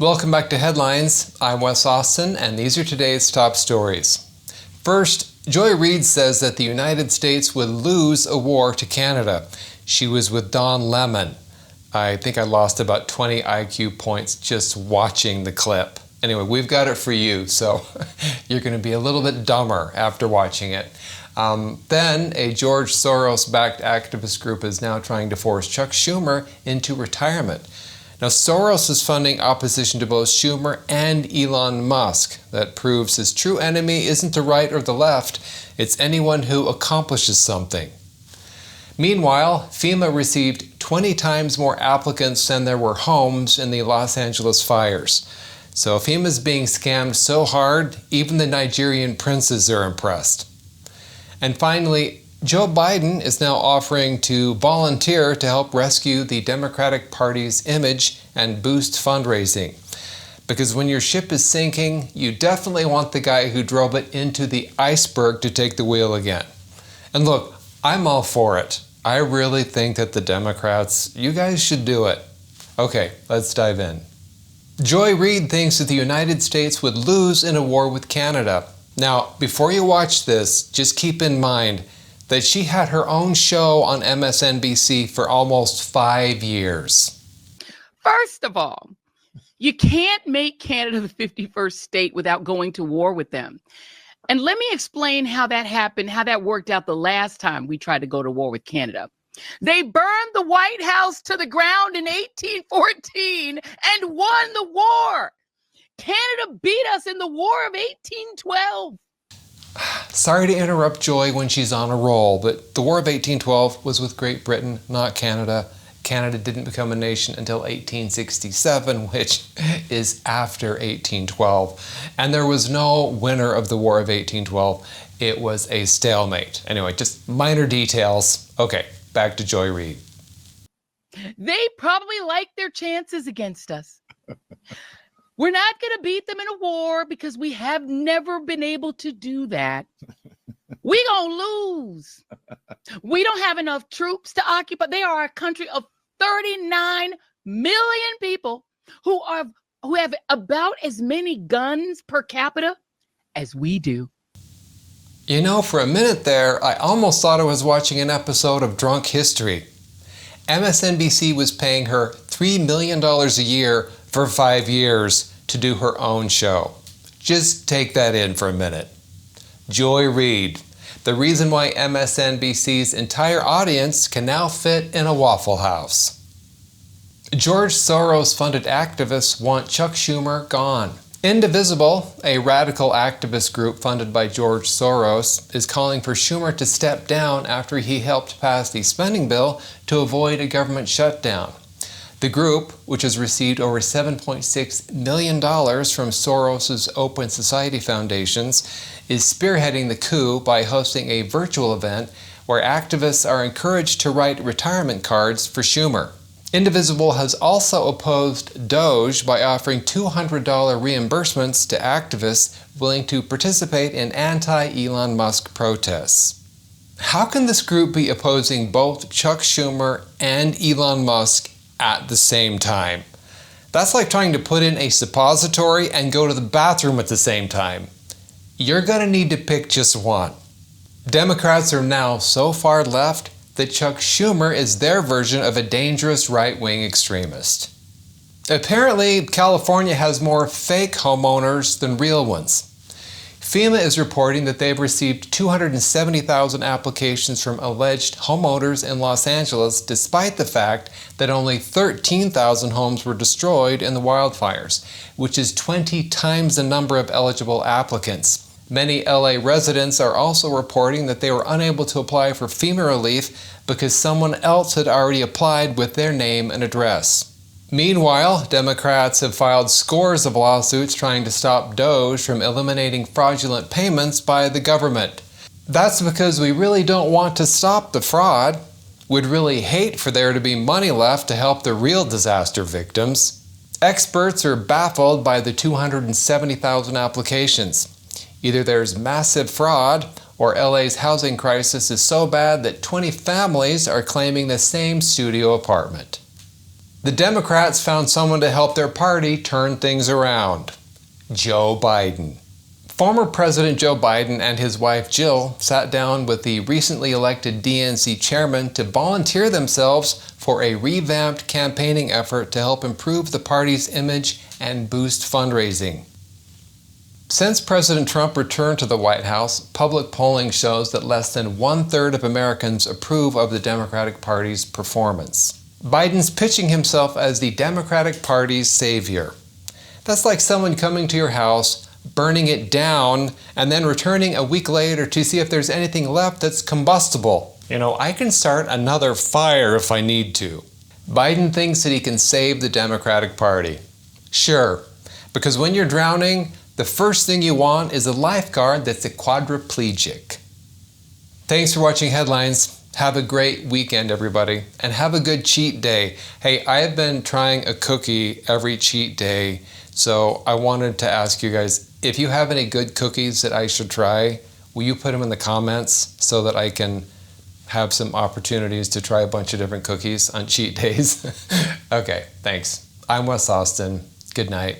Welcome back to Headlines. I'm Wes Austin, and these are today's top stories. First, Joy Reid says that the United States would lose a war to Canada. She was with Don Lemon. I think I lost about 20 IQ points just watching the clip. Anyway, we've got it for you, so you're going to be a little bit dumber after watching it. Then, a George Soros-backed activist group is now trying to force Chuck Schumer into retirement. Now, Soros is funding opposition to both Schumer and Elon Musk. That proves his true enemy isn't the right or the left, it's anyone who accomplishes something. Meanwhile, FEMA received 20 times more applicants than there were homes in the Los Angeles fires. So FEMA's being scammed so hard, even the Nigerian princes are impressed. And finally, Joe Biden is now offering to volunteer to help rescue the Democratic Party's image and boost fundraising. Because when your ship is sinking, you definitely want the guy who drove it into the iceberg to take the wheel again. And look, I'm all for it. I really think that the Democrats, you guys should do it. Okay, let's dive in. Joy Reid thinks that the United States would lose in a war with Canada. Now, before you watch this, just keep in mind that she had her own show on MSNBC for almost 5 years. First of all, you can't make Canada the 51st state without going to war with them. And let me explain how that happened, how that worked out the last time we tried to go to war with Canada. They burned the White House to the ground in 1814 and won the war. Canada beat us in the War of 1812. Sorry to interrupt Joy when she's on a roll, but the War of 1812 was with Great Britain, not Canada. Canada didn't become a nation until 1867, which is after 1812. And there was no winner of the War of 1812. It was a stalemate. Anyway, just minor details. Okay, back to Joy Reid. They probably like their chances against us. We're not going to beat them in a war because we have never been able to do that. We're going to lose. We don't have enough troops to occupy. They are a country of 39 million people who have about as many guns per capita as we do. You know, for a minute there, I almost thought I was watching an episode of Drunk History. MSNBC was paying her $3 million a year for 5 years to do her own show. Just take that in for a minute. Joy Reid, the reason why MSNBC's entire audience can now fit in a Waffle House. George Soros-funded activists want Chuck Schumer gone. Indivisible, a radical activist group funded by George Soros, is calling for Schumer to step down after he helped pass the spending bill to avoid a government shutdown. The group, which has received over $7.6 million from Soros's Open Society Foundations, is spearheading the coup by hosting a virtual event where activists are encouraged to write retirement cards for Schumer. Indivisible has also opposed DOGE by offering $200 reimbursements to activists willing to participate in anti-Elon Musk protests. How can this group be opposing both Chuck Schumer and Elon Musk at the same time? That's like trying to put in a suppository and go to the bathroom at the same time. You're going to need to pick just one. Democrats are now so far left that Chuck Schumer is their version of a dangerous right-wing extremist. Apparently, California has more fake homeowners than real ones. FEMA is reporting that they've received 270,000 applications from alleged homeowners in Los Angeles, despite the fact that only 13,000 homes were destroyed in the wildfires, which is 20 times the number of eligible applicants. Many LA residents are also reporting that they were unable to apply for FEMA relief because someone else had already applied with their name and address. Meanwhile, Democrats have filed scores of lawsuits trying to stop DOGE from eliminating fraudulent payments by the government. That's because we really don't want to stop the fraud. We'd really hate for there to be money left to help the real disaster victims. Experts are baffled by the 270,000 applications. Either there's massive fraud, or LA's housing crisis is so bad that 20 families are claiming the same studio apartment. The Democrats found someone to help their party turn things around. Joe Biden. Former President Joe Biden and his wife Jill sat down with the recently elected DNC chairman to volunteer themselves for a revamped campaigning effort to help improve the party's image and boost fundraising. Since President Trump returned to the White House, public polling shows that less than 1/3 of Americans approve of the Democratic Party's performance. Biden's pitching himself as the Democratic Party's savior. That's like someone coming to your house, burning it down, and then returning a week later to see if there's anything left that's combustible. I can start another fire if I need to. Biden thinks that he can save the Democratic Party. Sure, because when you're drowning, the first thing you want is a lifeguard that's a quadriplegic. Thanks for watching Headlines. Have a great weekend, everybody, and have a good cheat day. Hey, I have been trying a cookie every cheat day, so I wanted to ask you guys, if you have any good cookies that I should try, will you put them in the comments so that I can have some opportunities to try a bunch of different cookies on cheat days? Okay, thanks. I'm Wes Austin. Good night.